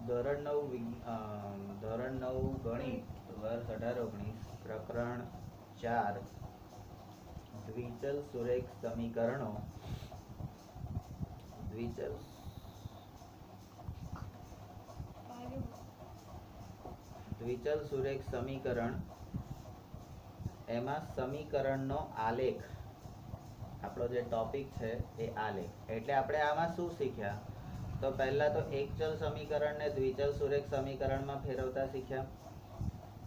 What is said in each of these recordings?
ધોરણ 9 ગણિત વર્ષ 18-19 પ્રકરણ 4 દ્વિચલ સુરેખ સમીકરણો દ્વિચલ સુરેખ સમીકરણ એમાં સમીકરણનો આલેખ આપણો જે ટોપિક છે એ આલેખ એટલે આપણે આમાં શું શીખ્યા તો પહેલા તો એકચલ સમીકરણને દ્વિચલ સુરેખ સમીકરણમાં ફેરવતા શીખ્યા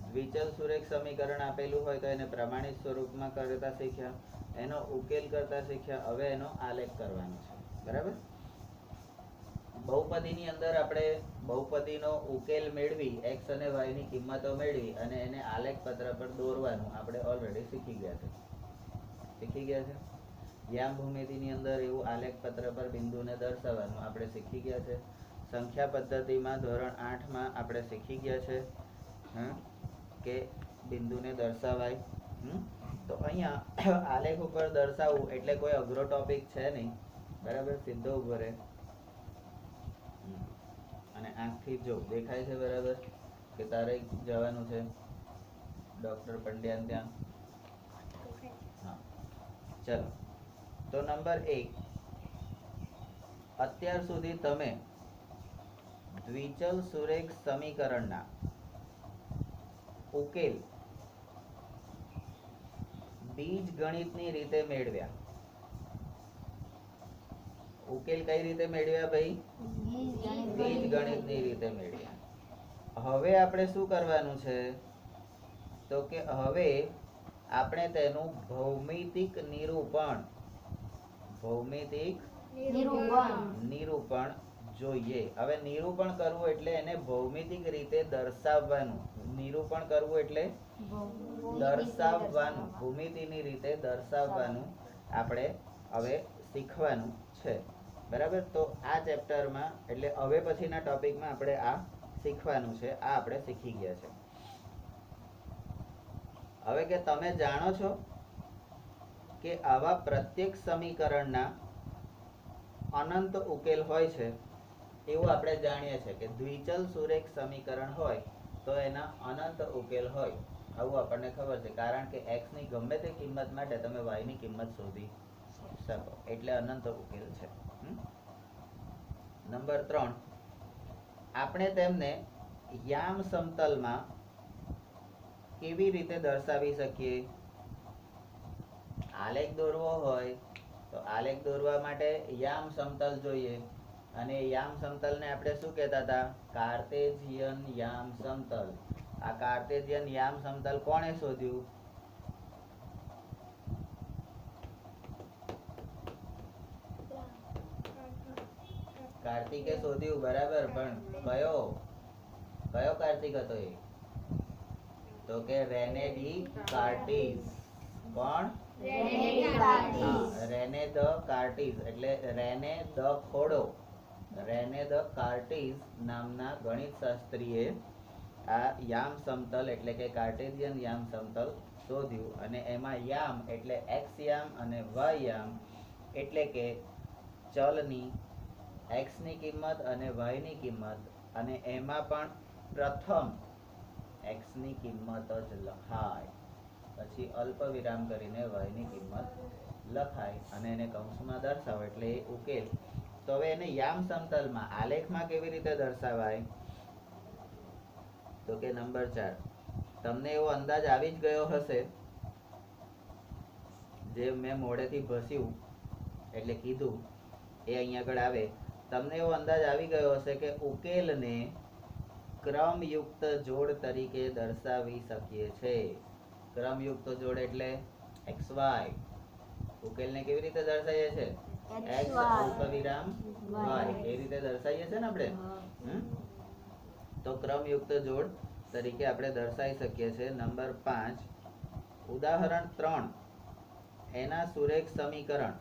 દ્વિચલ સુરેખ સમીકરણ આપેલું હોય તો એને પ્રમાણિત સ્વરૂપમાં કરતા શીખ્યા એનો ઉકેલ કરતા શીખ્યા હવે એનો આલેખ કરવાનો છે બરાબર બહુપદીની અંદર આપણે બહુપદીનો ઉકેલ મેળવી x અને y ની કિંમતો મેળવી અને એને આલેખ પત્ર પર દોરવાનું આપણે ઓલરેડી શીખી ગયા છે યામ ભૂમિતિની અંદર એવું આલેખ પત્ર પર બિંદુને દર્શાવવાનું આપણે શીખી ગયા છે સંખ્યા પદ્ધતિમાં ધોરણ 8 માં આપણે શીખી ગયા છે કે બિંદુને દર્શાવાય તો અહીંયા આલેખ ઉપર દર્શાવવું એટલે કોઈ અઘરો ટોપિક છે નહીં બરાબર સીધો ઉભો રહે અને આંખથી જો દેખાય છે બરાબર કે તારે જવાનું છે ડોક્ટર પંડ્યા ત્યાં હા ચલો તો નંબર 1 અત્યાર સુધી તમે દ્વિચલ સુરેખ સમીકરણના ઉકેલ બીજગણિતની રીતે મેળવ્યા ઉકેલ કઈ રીતે મેળવ્યા ભાઈ બીજગણિતની રીતે મેળવ્યા હવે આપણે શું કરવાનું છે તો કે હવે આપણે તેનું ભૌમિતિક નિરૂપણ જોઈએ હવે નિરૂપણ કરવું એટલે એને ભૌમિતિક રીતે દર્શાવવાનું નિરૂપણ કરવું એટલે દર્શાવવાનું ભૂમિતિની રીતે દર્શાવવાનું આપણે હવે શીખવાનું છે બરાબર તો આ ચેપ્ટરમાં એટલે હવે પછીના ટોપિકમાં આપણે આ શીખવાનું છે આ આપણે શીખી ગયા છે હવે કે તમે જાણો છો કે આવા પ્રત્યેક સમીકરણના અનંત ઉકેલ હોય છે એવું આપણે જાણીએ છીએ કે દ્વિચલ સુરેખ સમીકરણ હોય તો એના અનંત ઉકેલ હોય આવું આપણને ખબર છે કારણ કે x ની ગમે તે કિંમત માટે તમે y ની કિંમત શોધી શકો એટલે અનંત ઉકેલ છે નંબર 3 આપણે તેમને યામ સમતલમાં કેવી રીતે દર્શાવી શકીએ આલેખ દોરવો હોય તો આલેખ દોરવા માટે યામ સમતલ જોઈએ અને યામ સમતલને આપણે શું કહેતા હતા કાર્ટેશિયન યામ સમતલ આ કાર્ટેશિયન યામ સમતલ કોણે શોધ્યું કાર્તિકે શોધ્યું બરાબર પણ કયો કાર્તિક હતો એ તો કે રેને ડી કાર્ટીઝ કોણ રેને ધ કાર્ટીઝ એટલે રેને ધ ખોડો રેને ધ કાર્ટીઝ નામના ગણિત શાસ્ત્રીએ આ યામ સમતલ એટલે કે કાર્ટેશિયન યામ સમતલ શોધ્યું અને એમાં યામ એટલે x યામ અને y યામ એટલે કે ચલની x ની કિંમત અને y ની કિંમત અને એમાં પણ પ્રથમ x ની કિંમત જ લખાય પછી અલ્પ વિરામ કરીને y ની કિંમત લખાય અને એને કૌંસમાં દર્શાવો એટલે એ ઉકેલ તો હવે એને યામ સમતલમાં આલેખમાં કેવી રીતે દર્શાવાય તો કે નંબર 4 તમને એવો અંદાજ આવી જ ગયો હશે જે મેં મોડેથી ભસ્યું એટલે કીધું એ અહીંયા આગળ આવે તમને એવો અંદાજ આવી ગયો હશે કે ઉકેલને ક્રમયુક્ત જોડ તરીકે દર્શાવી શકીએ છે ક્રમયુક્ત જોડ એટલે xy ઉકેલને કેવી રીતે દર્શાવીએ છે x અલ્પવિરામ y એ રીતે દર્શાવીએ છે ને આપણે તો ક્રમયુક્ત જોડ તરીકે આપણે દર્શાવી શકીએ છીએ નંબર 5 ઉદાહરણ 3 એના સુરેખ સમીકરણ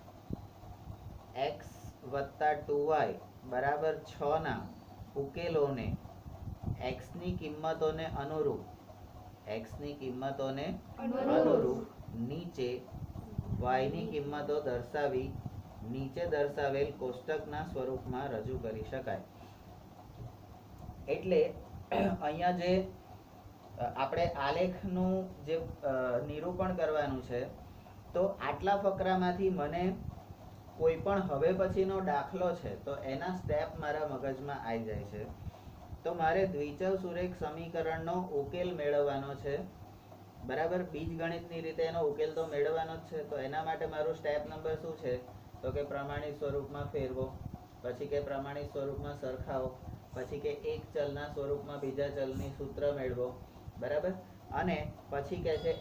x + 2y = 6 ના ઉકેલોને x ની કિંમતોને અનુરૂપ નીચે y ની કિંમતો દર્શાવી નીચે દર્શાવેલ કોષ્ટકના સ્વરૂપમાં રજૂ કરી શકાય એટલે અહીંયા જે આપણે આલેખનું જે નિરૂપણ કરવાનું છે, તો આટલા ફકરામાંથી મને કોઈ પણ હવે પછીનો દાખલો છે તો એના સ્ટેપ મારા મગજમાં આવી જાય છે. તો મારે દ્વિચલ સુરેખ સમીકરણનો ઉકેલ મેળવવાનો છે, બરાબર. બીજગણિતની રીતે એનો ઉકેલ તો મેળવવાનો જ છે. તો એના માટે મારું સ્ટેપ નંબર શું છે, તો કે પ્રમાણિત સ્વરૂપમાં ફેરવો, પછી કે પ્રમાણિત સ્વરૂપમાં સરખાવો, પછી કે એક ચલના સ્વરૂપમાં બીજા ચલની સૂત્ર મેળવો, બરાબર. અને પછી કે છે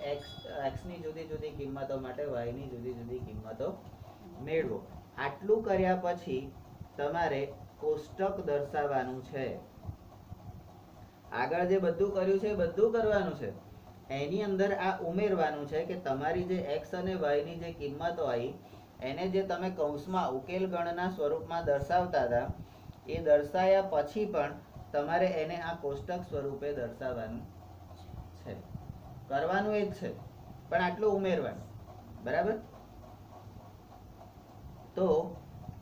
x ની જુદી જુદી કિંમતો માટે y ની જુદી જુદી કિંમતો મેળવો. આટલું કર્યા પછી તમારે કોષ્ટક દર્શાવવાનું છે. આગળ જે બધું કર્યું છે એ બધું કરવાનું છે. એની અંદર આ ઉમેરવાનું છે કે તમારી જે x અને y ની જે કિંમતો આવી એને જે તમે કૌંસમાં ઉકેલ ગણના સ્વરૂપમાં દર્શાવતા હતા, એ દર્શાવ્યા પછી પણ તમારે એને આ કોષ્ટક સ્વરૂપે દર્શાવવાનું છે. કરવાનું એ જ છે, પણ આટલું ઉમેરવાનું, બરાબર. તો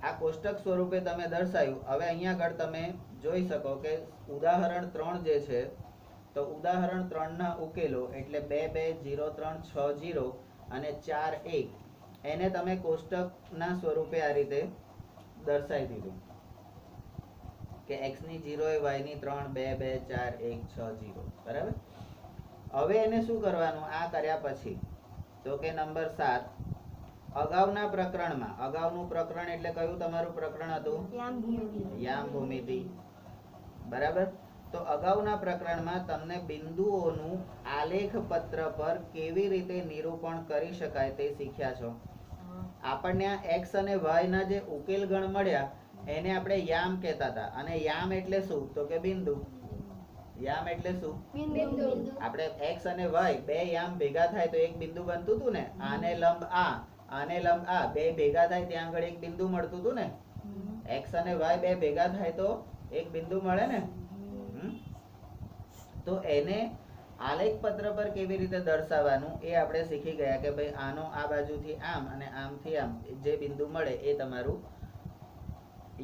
આ કોષ્ટક સ્વરૂપે તમે દર્શાવ્યું. હવે અહીંયા આગળ તમે જોઈ શકો કે ઉદાહરણ 3 જે છે, તો ઉદાહરણ 3 ના ઉકેલો એટલે 2 2 0 3 6 0 અને 4 1 એને તમે કોષ્ટકના સ્વરૂપે આ રીતે દર્શાવી દીધું કે x ની 0 એ y ની 3 2 2 4 1 6 0, બરાબર. હવે એને શું કરવાનું આ કર્યા પછી, તો કે નંબર 7 અગાઉના પ્રકરણમાં, અગાઉનું પ્રકરણ એટલે કયું તમારું પ્રકરણ હતું? યામ ભૂમિતિ, બરાબર. તો અગાઉના પ્રકરણમાં તમને બિંદુઓનું આલેખ પત્ર પર કેવી રીતે નિરૂપણ કરી શકાય તે શીખ્યા છો. આપણને આ x અને y ના જે ઉકેલ ગણ મળ્યા એને આપણે યામ કહેતા હતા. અને યામ એટલે શું, તો કે બિંદુ. યામ એટલે શું? બિંદુ. આપણે x અને y બે યામ ભેગા થાય તો એક બિંદુ બનતું હતું ને. આને લંબ આ, આને લંબ આ, બે ભેગા થાય ત્યાં આગળ એક બિંદુ મળતું હતું ને. x અને y બે ભેગા થાય તો એક બિંદુ મળે ને. તો એને આલેખ પત્ર પર કેવી રીતે દર્શાવવાનું એ આપણે શીખી ગયા કે ભાઈ આનો આ બાજુથી આમ અને આમથી આમ જે બિંદુ મળે એ તમારું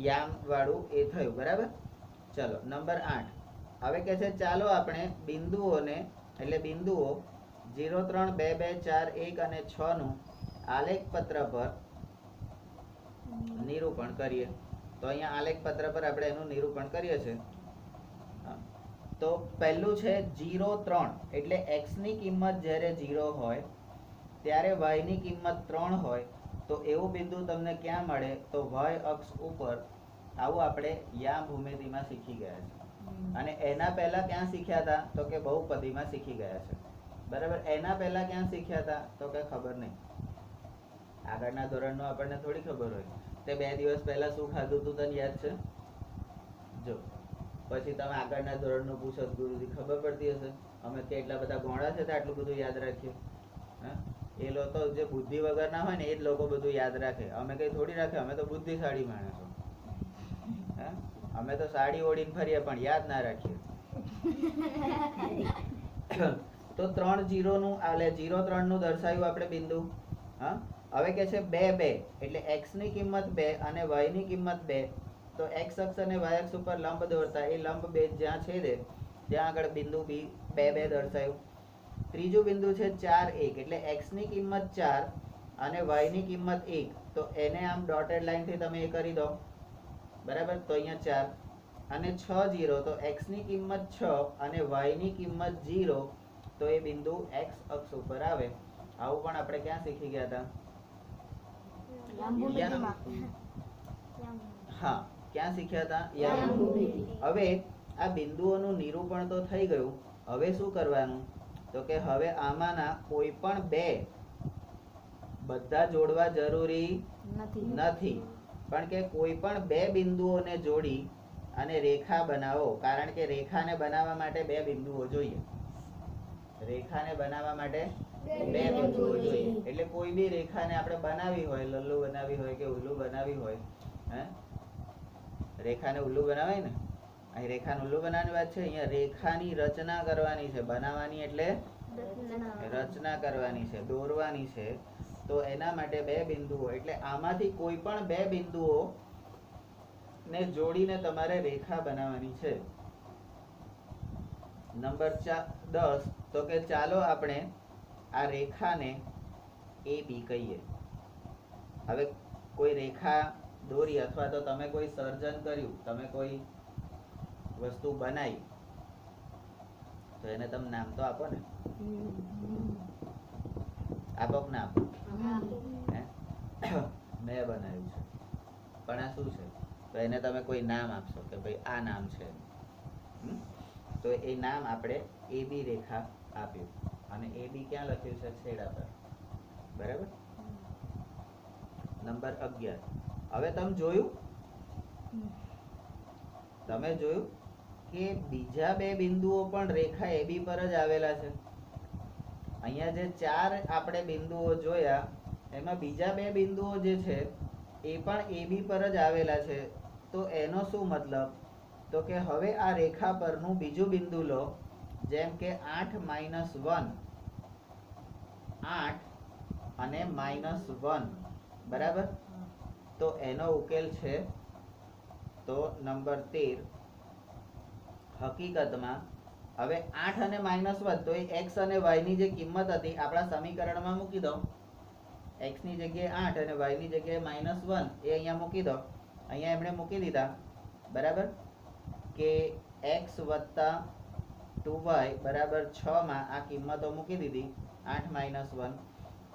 યામ વાળું એ થયું, બરાબર. ચલો નંબર 8. હવે કે છે ચાલો આપણે બિંદુઓને એટલે બિંદુઓ 0 3 2 2 4 1 અને 6 નું આલેખ પત્ર પર નિરૂપણ કરીએ. તો અહીંયા આલેખ પત્ર પર આપણે એનું નિરૂપણ કરીએ છીએ. તો પહેલું છે 0 3 એટલે x ની કિંમત જ્યારે 0 હોય ત્યારે y ની કિંમત 3 હોય તો એવું બિંદુ તમને ક્યાં મળે, તો y અક્ષ ઉપર. આવું આપણે યામ ભૂમિતિમાં શીખી ગયા છે. અને એના પહેલા ક્યાં શીખ્યા હતા, તો કે બહુપદીમાં શીખી ગયા છે, બરાબર. એના પહેલા ક્યાં શીખ્યા હતા, તો કે ખબર નહીં. આગળના ધોરણનો આપણને થોડી ખબર હોય. તે 2 દિવસ પહેલા શું ખાધું તું તને યાદ છે? જો પછી તમે આગળના ધોરણનું પૂછો ગુરુજી ખબર પડતી હશે. અમે કે એટલા બધા ગોળા છે તો આટલું બધું યાદ રાખીએ. એ લોકો જે બુદ્ધિ વગરના હોય ને એ જ લોકો બધું યાદ રાખે. અમે કઈ થોડી રાખે, અમે તો બુદ્ધિશાળી માણસો. અમે તો સાડી ઓઢીને ફરીએ પણ યાદ ના રાખીએ. તો 3 0 નું આલે 0 3 નું દર્શાવ્યું આપણે બિંદુ. હવે કે છે 2 2 એટલે x ની કિંમત 2 અને y ની કિંમત 2. તો x અક્ષ અને y અક્ષ ઉપર લંબ દોરતા એ લંબ બે જ્યાં છેદે ત્યાં આગળ બિંદુ b 2 2 દર્શાવ્યું. ત્રીજું બિંદુ છે 4 1 એટલે x ની કિંમત 4 અને y ની કિંમત 1. તો એને આમ ડોટેડ લાઈન થી તમે એ કરી દો, બરાબર. તો અહીંયા 4 અને 6 0 તો x ની કિંમત 6 અને y ની કિંમત 0. તો એ બિંદુ x અક્ષ ઉપર આવે. આવું પણ આપણે ક્યાં શીખી ગયા હતા? હા, ક્યાં શીખ્યા હતા? યામ ભૂમિતિ. હવે આ બિંદુઓનું નિરૂપણ તો થઈ ગયું. હવે શું કરવાનું, તો કે હવે આમાંના કોઈ પણ બે બધા જોડવા જરૂરી નથી, પણ કે કોઈ પણ બે બિંદુઓને જોડી અને રેખા બનાવો. કારણ કે રેખાને બનાવવા માટે બે બિંદુઓ જોઈએ. રેખાને બનાવવા માટે બે બિંદુઓ જોઈએ. એટલે કોઈ બી રેખાને આપણે બનાવી હોય, લલ્લુ બનાવી હોય કે ઉલ્લુ બનાવી હોય, રેખાને ઉલ્લુ બનાવાય ને. અહીં રેખાને ઉલ્લુ બનાવવાની વાત છે. અહીંયા રેખાની રચના કરવાની છે. બનાવવાની એટલે રચના કરવાની છે, દોરવાની છે. તો એના માટે બે બિંદુઓ એટલે આમાંથી કોઈ પણ બે બિંદુઓ ને જોડીને તમારે રેખા બનાવવાની છે. નંબર 10 તો કે ચાલો આપણે આ રેખાને AB કહીએ. હવે કોઈ રેખા દોરી અથવા તો તમે કોઈ સર્જન કર્યું, તમે કોઈ વસ્તુ બનાવી, તો એને તમે નામ તો આપો ને. આપો કે ના આપો? મેં બનાવ્યું છે, પણ આ શું છે? તો એને તમે કોઈ નામ આપશો કે ભાઈ આ નામ છે. તો એ નામ આપણે AB રેખા આપ્યું, અને AB ક્યાં લખ્યું છે? છેડા પર. બરાબર. નંબર 11. હવે તમે જોયું કે બીજા બે બિંદુઓ પણ રેખા AB પર જ આવેલા છે. અહીંયા જે 4 આપણે બિંદુઓ જોયા, એમાં બીજા બે બિંદુઓ જે છે એ પણ AB પર જ આવેલા છે. તો એનો શું મતલબ? તો કે હવે આ રેખા પરનું બીજું બિંદુ લો, જેમ કે 8 - 1, 8 અને -1, બરાબર. તો એનો ઉકેલ છે તો નંબર 13. હકીકતમાં હવે 8 અને -1, તો એ x અને y ની જે કિંમત હતી આપણા સમીકરણમાં મૂકી દો. x ની જગ્યાએ 8 અને y ની જગ્યાએ -1 એ અહીંયા મૂકી દો. અહીંયા એમણે મૂકી દીધા, બરાબર. કે x + 2y બરાબર 6 માં આ કિંમતો મૂકી દીધી, 8 - 1.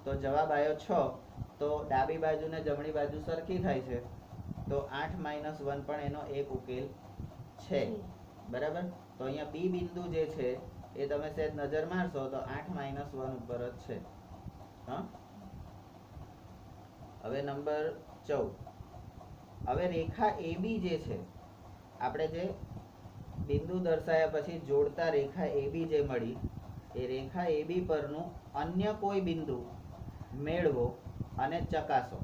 તો જવાબ આવ્યો 6. તો ડાબી બાજુ ને જમણી બાજુ સરખી થાય છે, તો 8 - 1 પણ એનો એક ઉકેલ છે. બરાબર. તો અહીંયા B બિંદુ જે છે એ તમે સહેજ નજર મારશો તો 8 - 1 ઉપર જ છે. હા. હવે નંબર 14. હવે રેખા AB જે છે, આપણે જે બિંદુ દર્શાયા પછી જોડતા રેખા AB જે મળી, એ રેખા AB પરનું અન્ય કોઈ બિંદુ મેળવો અને ચકાસો.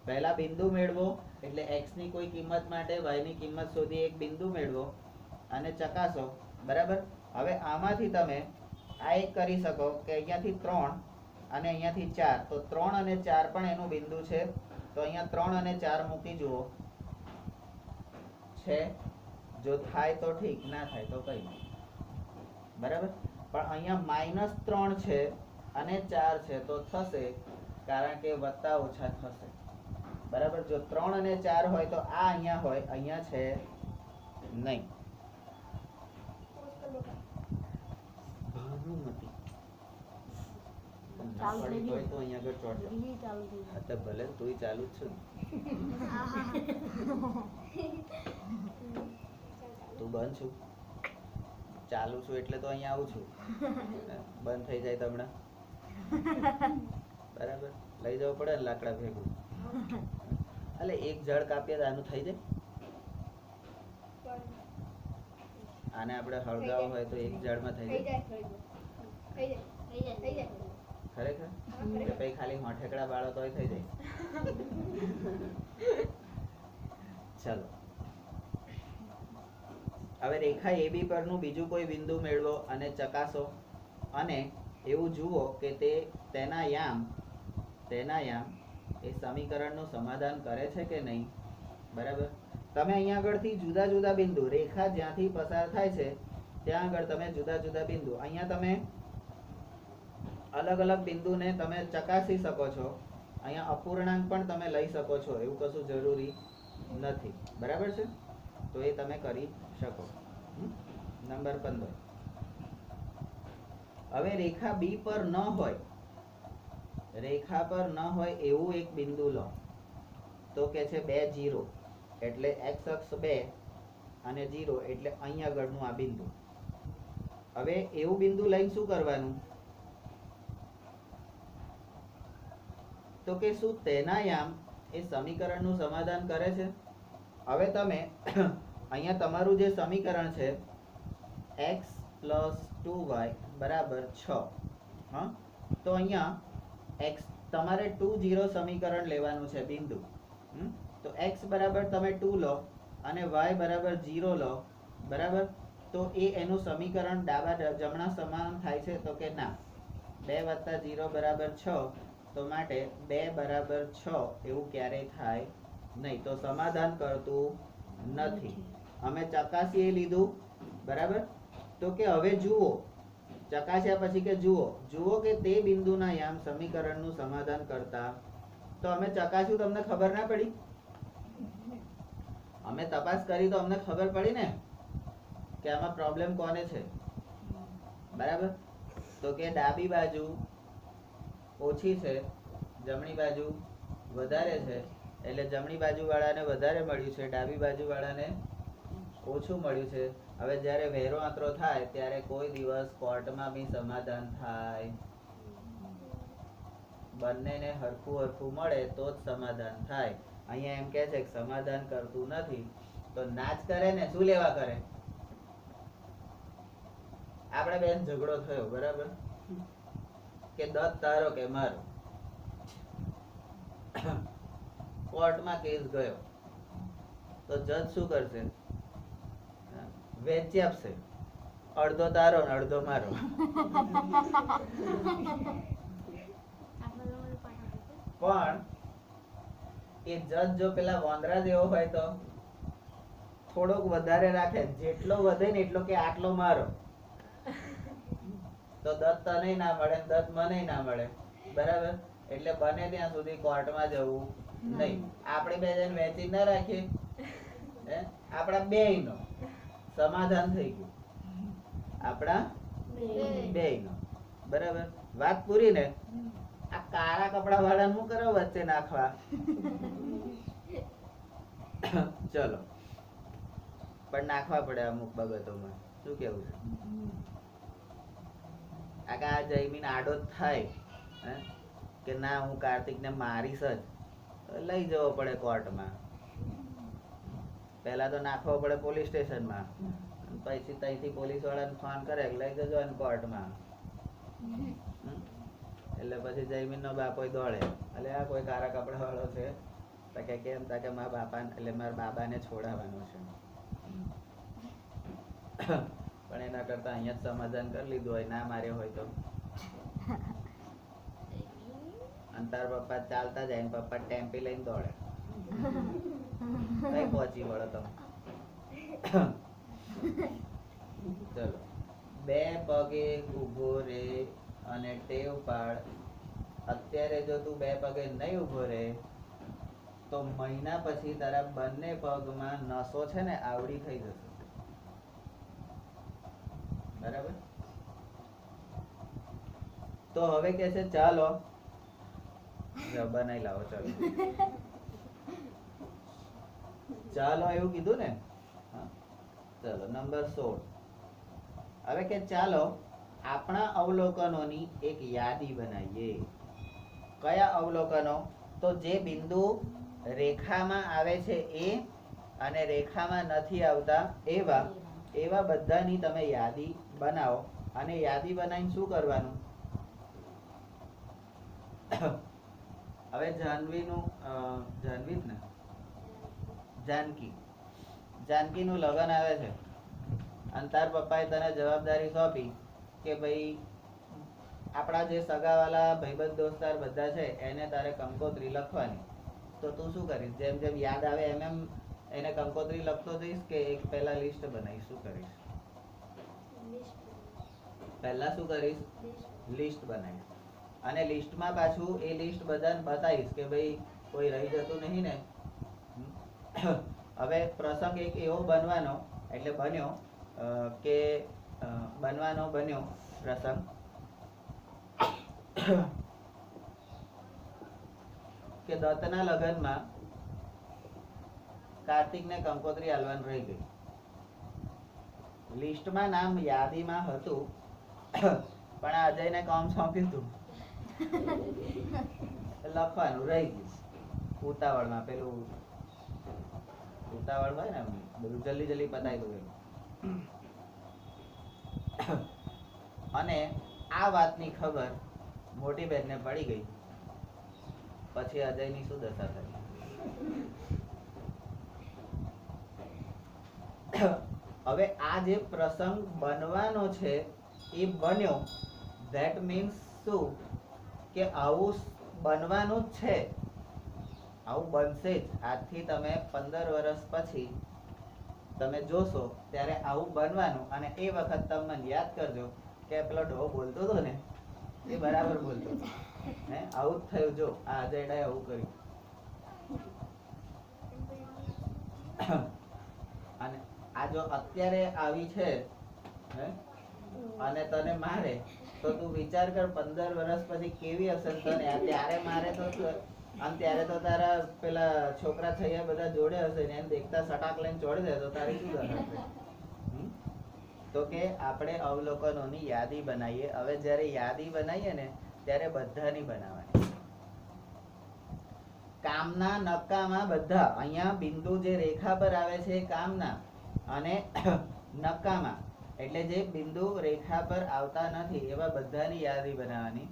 પહેલા બિંદુ મેળવો એટલે x ની કોઈ કિંમત માટે y ની કિંમત શોધી એક બિંદુ મેળવો અને ચકાસો. બરાબર. હવે આમાંથી તમે આ એક કરી શકો કે અહીંયાથી 3 અને અહીંયાથી 4, તો 3 અને 4 પણ એનું બિંદુ છે. તો અહીંયા 3 અને 4 મૂકી જુઓ છે. જો થાય તો ઠીક, ના થાય તો કઈ નહીં. બરાબર. પણ અહીંયા -3 છે અને 4 છે, તો થશે, કારણ કે વત્તા ઓછા થશે. બરાબર. જો 3 અને 4 હોય તો આ અહીંયા હોય, અહીંયા છે નહીં. ભાનુમતી તો અહીંયા આગળ ચોટ તો ભલે તુંય ચાલુ જ છું. તું બંધ છું, ચાલુ છું એટલે તો અહીંયા આવું છું. બંધ થઈ જાય તો હમણાં બરાબર લઈ જવું પડે ને લાકડા ભેગું. એટલે એક ઝાડ કાપીએ તો આનું થઈ જાય. આને આપણે હળગાવ હોય તો એક ઝાડમાં થઈ જાય. ખરેખર કે પછી ખાલી હોઠેકડા બાળો તોય થઈ જાય. ચાલો. હવે રેખા AB પરનું બીજું કોઈ બિંદુ મેળવો અને ચકાસો, અને એવું જુઓ કે તે તેના યામ એ સમીકરણનું સમાધાન કરે છે કે નહીં. બરાબર. તમે અહીંયા આગળથી જુદા જુદા બિંદુ, રેખા જ્યાંથી પસાર થાય છે ત્યાં આગળ તમે જુદા જુદા બિંદુ, અહીંયા તમે અલગ અલગ બિંદુને તમે ચકાસી શકો છો. અહીંયા અપૂર્ણાંક પણ તમે લઈ શકો છો, એવું કશું જરૂરી નથી. બરાબર છે. તો એ તમે કરી શકો. નંબર 15. હવે રેખા B પર ન હોય, રેખા પર ન હોય એવું એક બિંદુ લો. તો કે છે 2, 0 એટલે x અક્ષ 2 અને 0 એટલે અહીં આગળનું આ બિંદુ. હવે એવું બિંદુ લઈને શું કરવાનું? તો કે શું તેના યામ એ સમીકરણનું સમાધાન કરે છે? હવે તમે અહીંયા તમારું જે સમીકરણ છે x + 2y બરાબર 6. હા. તો અહીંયા x તમારે 2, 0 સમીકરણ લેવાનું છે બિંદુ. તો x બરાબર તમે 2 લો અને y બરાબર 0 લો. બરાબર. તો એ એનું સમીકરણ ડાબા જમણા સમાન થાય છે? તો કે ના. 2 + 0 બરાબર 6. તો માટે 2 બરાબર 6 એવું ક્યારેય થાય નહીં. તો સમાધાન કરતું નથી. અમે ચકાસી લીધું બરાબર. તો કે હવે જુઓ, ચકાસ્યા પછી કે જુઓ કે તે બિંદુના યામ સમીકરણનું સમાધાન કરતા, તો અમે ચકાસ્યું તો અમને ખબર ના પડી? અમે તપાસ કરી તો અમને ખબર પડી ને કે આમાં પ્રોબ્લેમ કોને છે. બરાબર. તો કે ડાબી બાજુ ઓછી છે, જમણી બાજુ વધારે છે, એટલે જમણી બાજુ વાળાને વધારે મળ્યું છે, ડાબી બાજુ વાળાને ઓછું મળ્યું છે. હવે જ્યારે વેરો આંતરો થાય ત્યારે કોઈ દિવસ કોર્ટમાં બી સમાધાન થાય? બંનેને હરખું મળે તો જ સમાધાન થાય. અહીંયા એમ કે છે કે સમાધાન કરતું નથી તો ના જ કરે ને, શું લેવા કરે? આપણે બેન ઝઘડો થયો, બરાબર, કે દત્ત તારો કે મારો, કોર્ટમાં કેસ ગયો, તો જજ શું કરશે? વેચી આપશે, અડધો તારો ને અડધો મારો. પણ એ જજ જો પેલા વાંદરા જેવો હોય તો થોડોક વધારે રાખે, જેટલો વધે ને એટલો કે આટલો મારો, તો દત્ત તને ના મળે, દત્ત મને ના મળે. બરાબર. એટલે બને ત્યાં સુધી કોર્ટમાં જવું નહીં. આપણે બે જણ વેચી ના રાખીએ, આપણા બેયનો સમાધાન થઈ ગયું, આપણા બેયનો. બરાબર. વાત પૂરી ને? આ કાળા કપડા વાળા શું કરો વચ્ચે નાખવા? ચલો, પણ નાખવા પડે અમુક બાબતોમાં. શું કેવું છે? આ જયમીન આડો જ થાય કે ના હું કાર્તિકને મારીશ જ, લઈ જવો પડે કોર્ટમાં. પહેલા તો નાખવો પડે પોલીસ સ્ટેશનમાં, પછી ત્યાંથી પોલીસ વાળાને ફોન કરે લઈ જજો એને કોર્ટમાં. એટલે પછી જયમીન નો બાપો દોડે, એટલે આ કોઈ કાળા કપડા વાળો છે? તો કે કેમ? તા કે મારા બાપા, એટલે મારા બાબાને છોડાવવાનો છે. પણ એના કરતા અહીંયા જ સમાધાન કરી લીધું હોય, ના માર્યો હોય તો. અને તાર પપ્પા ચાલતા જાય, પપ્પા ટેમ્પી લઈને દોડે, કઈ પહોંચી વળો તમે? ચલો, બે પગે ઉભો રે અને ટેવ પાડ. અત્યારે જો તું બે પગે નહીં ઉભો રે તો મહિના પછી તારા બંને પગમાં નસો છે ને આવડી થઈ જશે. બરાબર. તો હવે કે છે ચાલો બનાવી લાવો. ચાલો એવું કીધું ને. ચલો નંબર 16. હવે કે ચાલો આપણા અવલોકનોની એક યાદી બનાવીએ. કયા અવલોકનો? તો જે બિંદુ રેખામાં આવે છે એ અને રેખામાં નથી આવતા એવા બધાની તમે યાદી બનાવો. અને યાદી બનાવીને શું કરવાનું? હવે જાનકીનું લગ્ન આવે છે અને તાર પપ્પાએ તને જવાબદારી સોંપી કે ભાઈ આપણા જે સગાવાલા ભાઈબંધ દોસ્તાર બધા છે એને તારે કંકોત્રી લખવાની. તો તું શું કરીશ? જેમ જેમ યાદ આવે એમ એમ એને કંકોત્રી લખતો જઈશ કે એક પહેલા લિસ્ટ બનાવીશ? શું કરીશ? પહેલા શું કરીશ? લિસ્ટ બનાવીશ. અને લિસ્ટમાં પાછું એ લિસ્ટ બધાને બતાવીશ કે ભાઈ કોઈ રહી જતું નહીં ને. હવે પ્રસંગ એક એવો બન્યો પ્રસંગ કે દત્તના લગ્નમાં કાર્તિકને કંકોત્રી આલવાનું રહી ગઈ. લિસ્ટમાં નામ યાદીમાં હતું પણ અજયને કામ સોંપ્યું હતું, લખવાનું રહી ગયું. ઉતાવળમાં પેલું ઉતાવળ હોય ને, બધું જલ્દી પતાવી દઉં. અને આ વાતની ખબર મોટી બહેનને પડી ગઈ. પછી અજયની શું દશા થઈ? હવે આ જે પ્રસંગ બનવાનો છે એ બન્યો, ધેટ મીન્સ શું? કે આવું બનવાનું જ છે, આવું બનશે જ. આજથી તમે 15 વર્ષ પછી તમે જોશો ત્યારે આવું બનવાનું, અને એ વખત તમે મને યાદ કરજો કે પેલો ડો બોલતો હતો ને એ બરાબર બોલતો હતો. હે આવું જ થયું. જો આ અજયડાએ આવું કર્યું અને આ જો અત્યારે આવી છે હે અને તને મારે તો તું વિચાર કર 15 વર્ષ પછી કેવી હશે તને. ત્યારે મારે તો અને ત્યારે તો તારા પેલા છોકરા થયા બધા જોડે હશે ને, એમ દેખતા સટાક લઈને ચોડી દે તો તારી શું દશા? તો કે આપણે અવલોકનોની યાદી બનાવીએ. હવે જ્યારે યાદી બનાવીએ ને ત્યારે બધાની બનાવવાની. કામના નકામા બધા અહીંયા બિંદુ જે રેખા પર આવે છે કામના, અને નકામા એટલે જે બિંદુ રેખા પર આવતા નથી એવા બધાની યાદી બનાવવાની.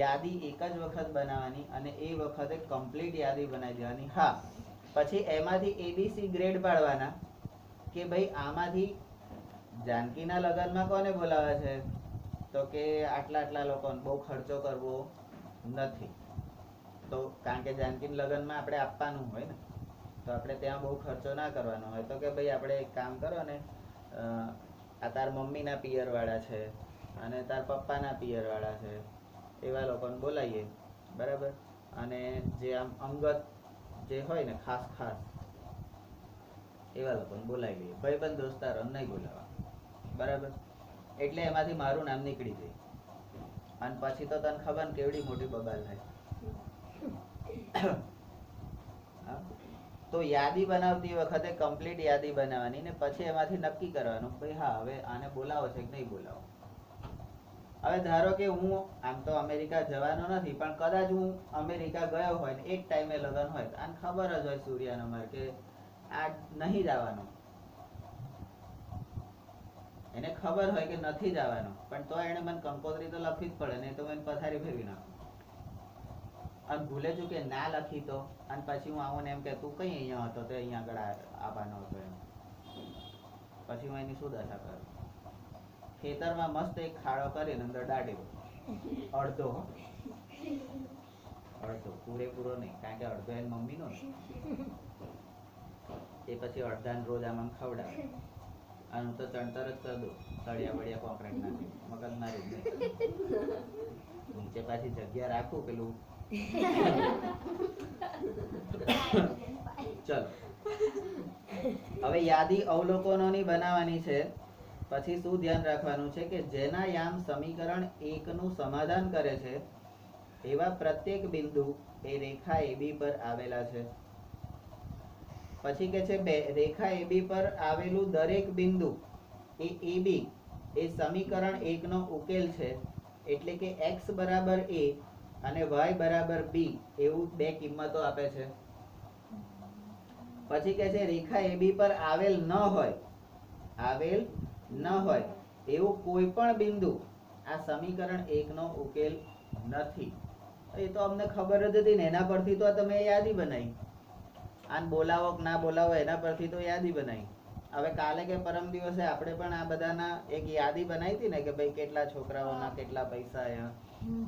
યાદી એક જ વખત બનાવવાની અને એ વખતે કમ્પ્લીટ યાદી બનાવી દેવાની. હા, પછી એમાંથી એબીસી ગ્રેડ પાડવાના કે ભાઈ આમાંથી જાનકીના લગ્નમાં કોને બોલાવે છે? તો કે આટલા આટલા લોકોને, બહુ ખર્ચો કરવો નથી. તો કારણ કે જાનકીના લગ્નમાં આપણે આપવાનું હોય ને, તો આપણે ત્યાં બહુ ખર્ચો ના કરવાનો હોય. તો કે ભાઈ આપણે એક કામ કરો ને, આ તાર મમ્મીના પિયરવાળા છે અને તાર પપ્પાના પિયરવાળા છે એવા લોકોને બોલાવીએ, બરાબર. અને જે આમ અંગત જે હોય ને ખાસ ખાસ એવા લોકોને બોલાવી લઈએ. ભાઈબંધ દોસ્તારો નહીં બોલાવા, બરાબર. એટલે એમાંથી મારું નામ નીકળી જાય અને પછી તો તને ખબર ને કેવડી મોટી બબાલ થાય. તો યાદી બનાવતી વખતે કમ્પ્લીટ યાદી બનાવવાની ને પછી એમાંથી નક્કી કરવાનું ભાઈ હા હવે આને બોલાવો છે કે નહીં બોલાવો. હવે ધારો કે હું આમ તો અમેરિકા જવાનો નથી, પણ કદાચ હું અમેરિકા ગયો હોય ને એક ટાઈમે લગ્ન હોય, આને ખબર જ હોય સૂર્યાનો માર કે આ નહીં જવાનું, એને ખબર હોય કે નથી જવાનું, પણ તો એને મને કંકોત્રી તો લખવી જ પડે, નહીં તો મને પથારી ફેરવી નાખું. અને ભૂલે છું કે ના લખી તો, અને પછી હું આવું ને એમ કે તું કઈ અહીંયા હતો તો અહીંયા આગળ આવવાનો હતો એમ, પછી હું એની શું દશા કરું? ખેતરમાં મસ્ત એક ખાડો કરીને અંદર દાટી દો, અડધો અડધો, પૂરેપૂરો નહીં, કારણ કે અડધો એની મમ્મીનો ને એ પછી અડધાને રોજ આમ ખવડાવે. અને હું તો ચણતર જ કરી દઉં, સળિયા બળિયા કોન્ક્રીટ નાખી, મગજ મારી જ નીચે પાછી જગ્યા રાખું પેલું. ચલો હવે યાદી અવલોકનોની બનાવવાની છે. પછી શું ધ્યાન રાખવાનું છે કે જેના યામ સમીકરણ 1 નું સમાધાન કરે છે એવા પ્રત્યેક બિંદુ એ રેખા AB પર આવેલા છે. પછી કે છે રેખા AB પર આવેલું દરેક બિંદુ એ AB એ સમીકરણ 1 નો ઉકેલ છે. એટલે કે x બરાબર a અને y બરાબર b એવું બે કિંમતો આપે છે. પછી કે છે રેખા AB પર આવેલ ન હોય એવું કોઈ પણ બિંદુ આ સમીકરણ 1 નો ઉકેલ નથી. એ તો અમને ખબર જ હતી ને, એના પરથી તો તમે યાદી બનાવી. આને બોલાવો કે ના બોલાવો એના પરથી તો યાદી બનાવી. હવે કાલે કે પરમ દિવસે આપણે પણ આ બધાના એક યાદી બનાવી હતી ને કે ભાઈ કેટલા છોકરાઓના કેટલા પૈસા આવ્યા,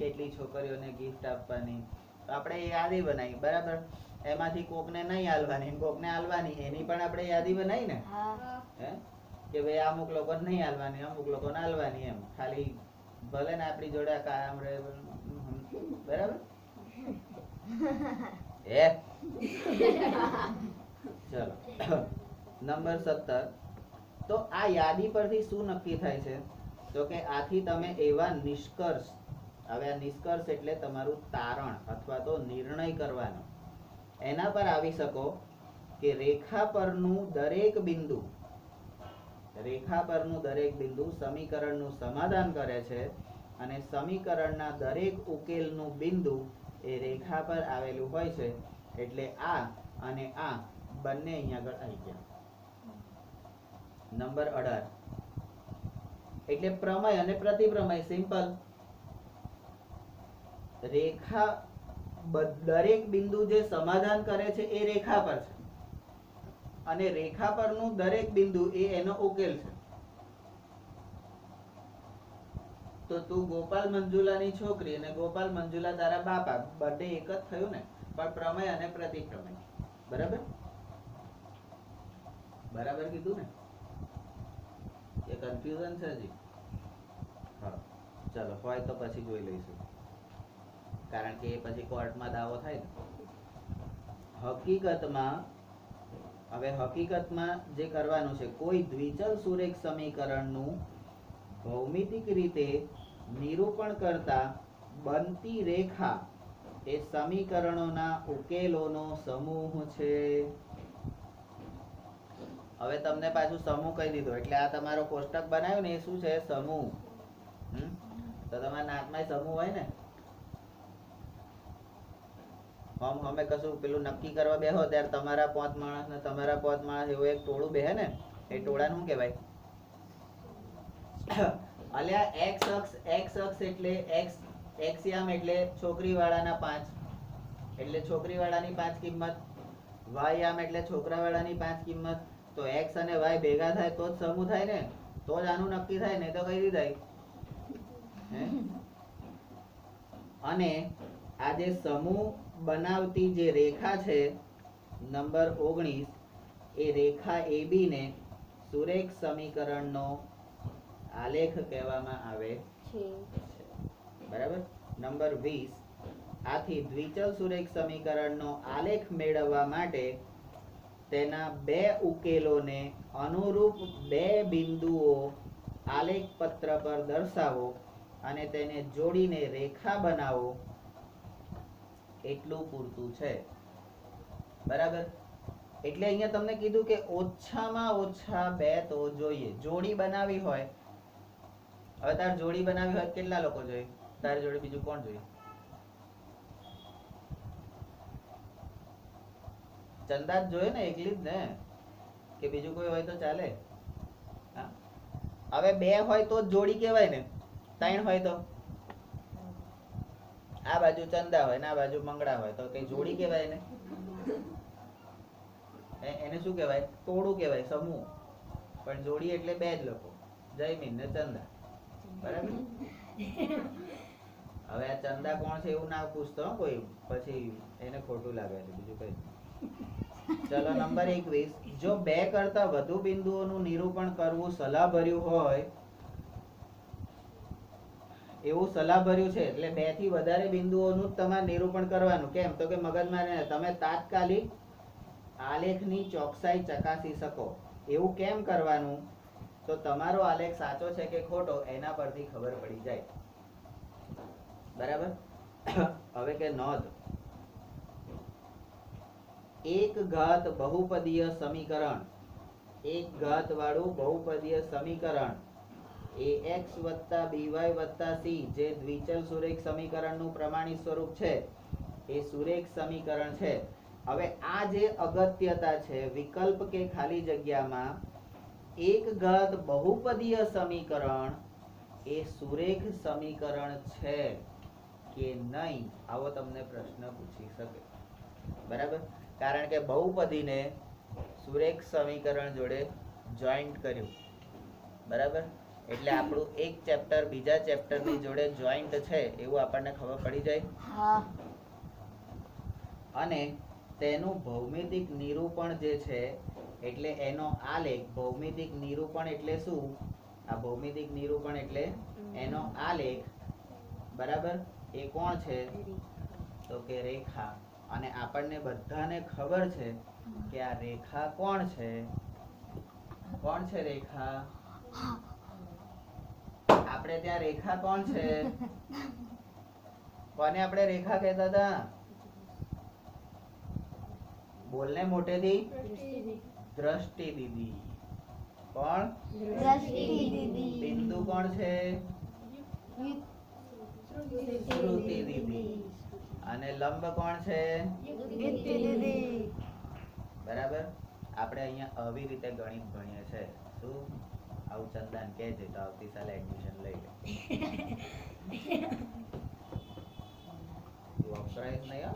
કેટલી છોકરીઓને ગિફ્ટ આપવાની, તો આપણે એ યાદી બનાવી, બરાબર. એમાંથી કોકને નહીં આલવાની, કોકને આલવાની, એની પણ આપણે યાદી બનાવી ને, હે કે ભાઈ અમુક લોકોને નહીં આલવાની, અમુક લોકોને આલવાની, એમ ખાલી ભલે ને આપણી જોડે કાયમ રહે, બરાબર. હે ચલો નંબર 17. તો આ યાદી પરથી શું નક્કી થાય છે? તો કે આથી તમે એવા નિષ્કર્ષ, હવે આ નિષ્કર્ષ એટલે તમારું તારણ અથવા તો નિર્ણય કરવાનો, એના પર આવી શકો કે રેખા પરનું દરેક બિંદુ સમીકરણનું સમાધાન કરે છે અને સમીકરણના દરેક ઉકેલનું બિંદુ એ રેખા પર આવેલું હોય છે. એટલે આ અને આ બંને અહીંયા આગળ આવી ગયા. નંબર 18 એટલે પ્રમેય અને પ્રતિપ્રમેય. સિમ્પલ. રેખા દરેક બિંદુ જે સમાધાન કરે છે એ રેખા પર છે અને રેખા પરનું દરેક બિંદુ એ એનો ઉકેલ છે. તો તું ગોપાલ મંજુલાની છોકરી અને ગોપાલ મંજુલા તારા બાપા, બધે એક જ થયું ને, પણ પ્રમેય અને પ્રતિપ્રમેય, બરાબર. બરાબર કીધું ને? એ કન્ફ્યુઝન છે હજી? હા, ચલો હોય તો પછી જોઈ લઈશું, કારણ કે એ પછી કોર્ટમાં દાવો થાય ને. હકીકતમાં જે કરવાનું છે, કોઈ દ્વિચલ સુરેખ સમીકરણનું ભૌમિતિક રીતે નિરૂપણ કરતા બનતી રેખા એ સમીકરણોના ઉકેલોનો સમૂહ છે. હવે તમને પાછું સમૂહ કહી દીધો એટલે આ તમારો કોષ્ટક બનાવ્યો ને એ શું છે? સમૂહ. તો તમારા નાકમાં સમૂહ હોય ને, અમે કશું પેલું નક્કી કરવા બેહો ત્યારે તમારા 5 માણસ ને તમારા 5 માણસ એવું એક ટોળું બેહે ને, એ ટોળાને શું કહેવાય? અલ્યા x અક્ષ એટલે x યામ એટલે છોકરી વાળાના 5, એટલે છોકરી વાળાની 5 કિંમત, y યામ એટલે છોકરા વાળાની 5 કિંમત. તો x અને y ભેગા થાય તો જ સમૂહ થાય ને, તો જ આનું નક્કી થાય, ને તો કઈ રીતે થાય? અને આ જે સમૂહ બનાવતી જે રેખા છે નંબર 19, એ રેખા AB ને સુરેખ સમીકરણનો આલેખ કહેવામાં આવે છે. બરાબર. નંબર 20, આથી દ્વિચલ સુરેખ સમીકરણનો આલેખ મેળવવા માટે તેના બે ઉકેલોને અનુરૂપ બે બિંદુઓ આલેખ પત્ર પર દર્શાવો અને તેને જોડીને રેખા બનાવો એટલું પૂરતું છે. બરાબર. એટલે અહીંયા તમને કીધું કે ઓછામાં ઓછા બે તો જોઈએ. જોડી બનાવી હોય, હવે તાર જોડી બનાવી હોય કેટલા લોકો જોઈએ? તારી જોડે બીજું કોણ જોઈએ? ચંદા જ જોઈએ ને, એકલી જ ને, કે બીજું કોઈ હોય તો ચાલે? હવે બે હોય તો જોડી કહેવાય ને, 3 હોય તો આ બાજુ ચંદા હોય ને આ બાજુ મંગળા હોય તો કઈ જોડી કહેવાય ને? એને શું કહેવાય? ટોળું કહેવાય, સમૂહ. પણ જોડી એટલે બે જ લોકો, જયમીન ને ચંદા. બરાબર. હવે આ ચંદા કોણ છે એવું ના પૂછતો કોઈ, પછી એને ખોટું લાગે છે, બીજું કઈ. ચલો નંબર 21, જો બે કરતા વધુ બિંદુઓનું નિરૂપણ કરવું સલાહભર્યું હોય, એવું સલાહભર્યું છે, એટલે 2 થી વધારે બિંદુઓનું જ તમારે નિરૂપણ કરવાનું. કેમ? તો કે મગજમાં તમે તાત્કાલિક આલેખની ચોકસાઈ ચકાસી શકો. એવું કેમ કરવાનું? તો તમારો આલેખ સાચો છે કે ખોટો એના પરથી ખબર પડી જાય. બરાબર. હવે કે નોંધ, એક ઘાત બહુપદીય સમીકરણ, એક ઘાત વાળું બહુપદીય સમીકરણ ax + by + c જે દ્વિચલ સુરેખ સમીકરણનું પ્રમાણિત સ્વરૂપ છે, એ સુરેખ સમીકરણ છે. હવે આ જે અગત્યતા છે, વિકલ્પ કે ખાલી જગ્યામાં એક ઘાત બહુપદીય સમીકરણ એ સુરેખ સમીકરણ છે કે નહીં, આવો તમને પ્રશ્ન પૂછી શકે. બરાબર. કારણ કે બહુપદીને સુરેખ સમીકરણ જોડે જોઈન્ટ કર્યું. બરાબર. એટલે આપણું એક ચેપ્ટર બીજા ચેપ્ટરની જોડે જોઈન્ટ છે એવું આપણને ખબર પડી જાય. અને તેનું ભૌમિતિક નિરૂપણ જે છે, એટલે એનો આલેખ, ભૌમિતિક નિરૂપણ એટલે શું? આ ભૌમિતિક નિરૂપણ એટલે એનો આલેખ. બરાબર. એ કોણ છે? તો કે રેખા. અને આપણને બધાને ખબર છે કે આ રેખા કોણ છે? કોણ છે રેખા? આપણે ત્યાં રેખા કોણ છે? કોને આપણે રેખા કહેતા હતા? બોલને મોટેથી. દ્રષ્ટિ દીદી. કોણ? દ્રષ્ટિ દીદી. બિંદુ કોણ છે? શ્રુતિ દીદી. અને લંબ કોણ છે? યુક્તિ દીદી. બરાબર. આપણે અહીંયા આવી રીતે ગણિત ભણીએ છે. શું? આવું ચંદન કહે છે તો આવતી સાલે એડમિશન લઈ લે. વપરાય જ નહીં.